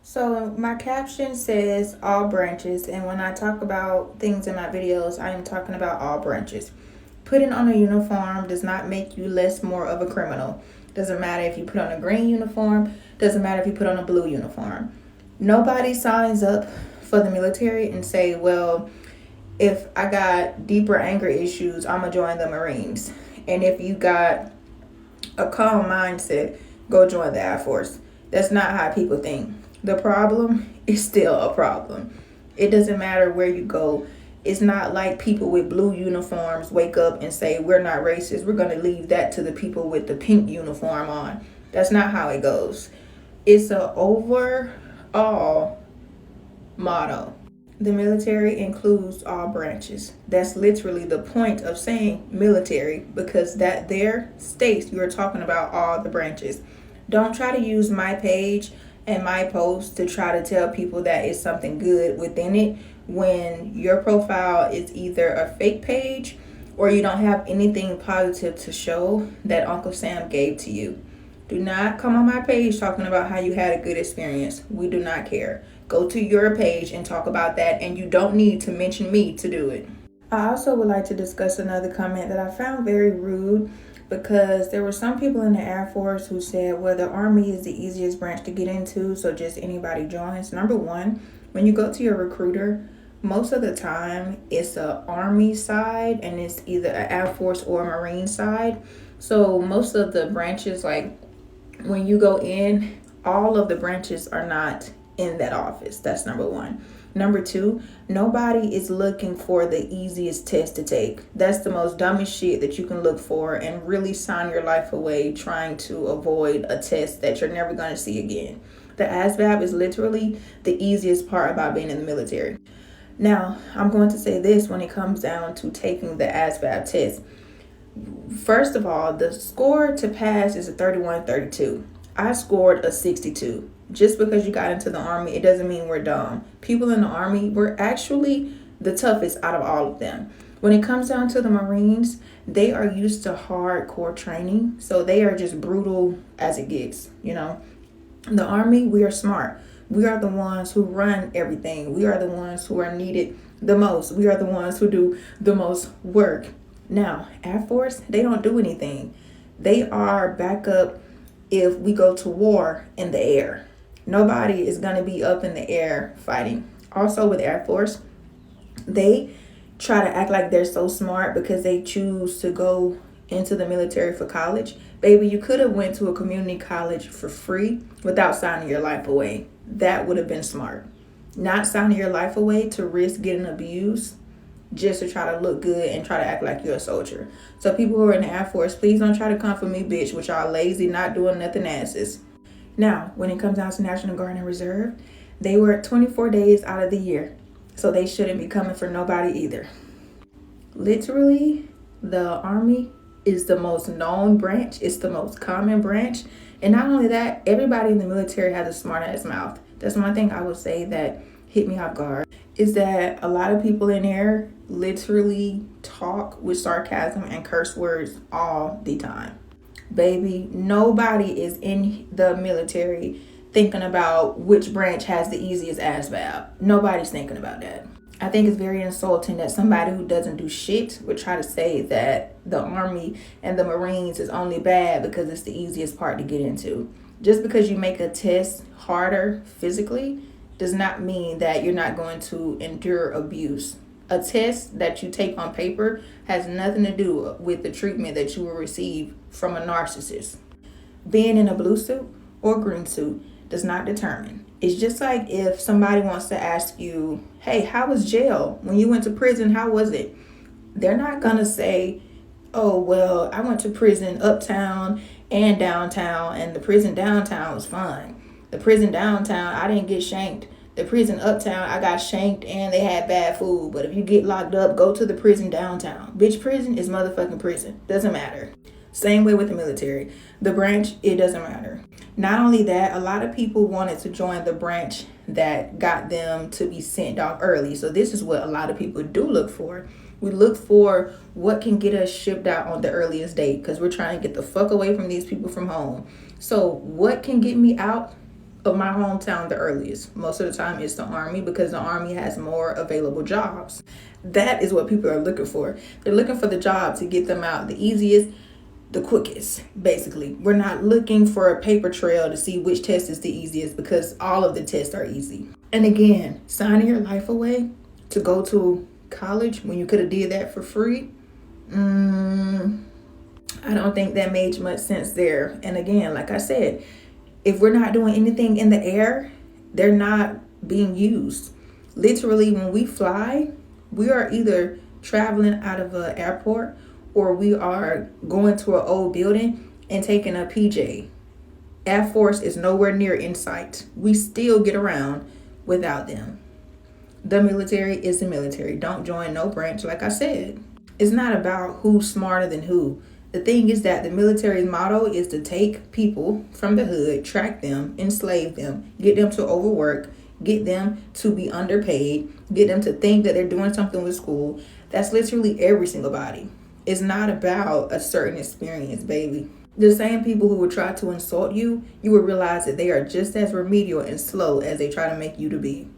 So my caption says all branches, and when I talk about things in my videos, I am talking about all branches. Putting on a uniform does not make you less more of a criminal. Doesn't matter if you put on a green uniform, doesn't matter if you put on a blue uniform. Nobody signs up for the military and say, well, if I got deeper anger issues, I'm gonna join the Marines. And if you got a calm mindset, go join the Air Force. That's not how people think. The problem is still a problem. It doesn't matter where you go. It's not like people with blue uniforms wake up and say, we're not racist. We're going to leave that to the people with the pink uniform on. That's not how it goes. It's an overall motto. The military includes all branches. That's literally the point of saying military, because that there states you're talking about all the branches. Don't try to use my page and my post to try to tell people that it's something good within it when your profile is either a fake page or you don't have anything positive to show that Uncle Sam gave to you. Do not come on my page talking about how you had a good experience. We do not care. Go to your page and talk about that, and you don't need to mention me to do it. I also would like to discuss another comment that I found very rude, because there were some people in the Air Force who said, well, the Army is the easiest branch to get into, so just anybody joins. Number one, when you go to your recruiter, most of the time it's a Army side and it's either an Air Force or a Marine side. So most of the branches, like when you go in, all of the branches are not in that office. That's number one. Number two, nobody is looking for the easiest test to take. That's the most dumbest shit that you can look for and really sign your life away trying to avoid a test that you're never going to see again. The ASVAB is literally the easiest part about being in the military. Now, I'm going to say this when it comes down to taking the ASVAB test. First of all, the score to pass is a 31-32. I scored a 62. Just because you got into the Army, it doesn't mean we're dumb. People in the Army, we're actually the toughest out of all of them. When it comes down to the Marines, they are used to hardcore training, so they are just brutal as it gets, The Army, we are smart. We are the ones who run everything. We are the ones who are needed the most. We are the ones who do the most work. Now, Air Force, they don't do anything. They are backup if we go to war in the air. Nobody is going to be up in the air fighting. Also with Air Force, they try to act like they're so smart because they choose to go into the military for college. Baby, you could have went to a community college for free without signing your life away. That would have been smart. Not signing your life away to risk getting abused just to try to look good and try to act like you're a soldier. So people who are in the Air Force, please don't try to come for me, bitch, with y'all lazy, not doing nothing asses. Now, when it comes down to National Guard and Reserve, they work 24 days out of the year. So they shouldn't be coming for nobody either. Literally, the Army is the most known branch. It's the most common branch. And not only that, everybody in the military has a smart ass mouth. That's one thing I would say that hit me off guard, is that a lot of people in there literally talk with sarcasm and curse words all the time. Baby, nobody is in the military thinking about which branch has the easiest ASVAB. Nobody's thinking about that. I think it's very insulting that somebody who doesn't do shit would try to say that the Army and the Marines is only bad because it's the easiest part to get into. Just because you make a test harder physically does not mean that you're not going to endure abuse. A test that you take on paper has nothing to do with the treatment that you will receive from a narcissist. Being in a blue suit or green suit does not determine. It's just like if somebody wants to ask you, hey, how was jail? When you went to prison, how was it? They're not going to say, oh, well, I went to prison uptown and downtown, and the prison downtown was fine. The prison downtown, I didn't get shanked. The prison uptown, I got shanked and they had bad food. But if you get locked up, go to the prison downtown. Bitch, prison is motherfucking prison. Doesn't matter. Same way with the military. The branch, it doesn't matter. Not only that, a lot of people wanted to join the branch that got them to be sent off early. So this is what a lot of people do look for. We look for what can get us shipped out on the earliest date, because we're trying to get the fuck away from these people from home. So what can get me out of my hometown the earliest. Most of the time it's the Army, because the Army has more available jobs. That is what people are looking for. They're looking for the job to get them out the easiest, the quickest, basically. We're not looking for a paper trail to see which test is the easiest, because all of the tests are easy. And again, signing your life away to go to college when you could have did that for free, I don't think that made much sense there. And again, like I said, if we're not doing anything in the air, they're not being used. Literally, when we fly, we are either traveling out of an airport, or we are going to an old building and taking a PJ. Air Force is nowhere near in sight. We still get around without them. The military is the military. Don't join no branch, like I said. It's not about who's smarter than who. The thing is that the military's motto is to take people from the hood, track them, enslave them, get them to overwork, get them to be underpaid, get them to think that they're doing something with school. That's literally every single body. It's not about a certain experience, baby. The same people who will try to insult you, you will realize that they are just as remedial and slow as they try to make you to be.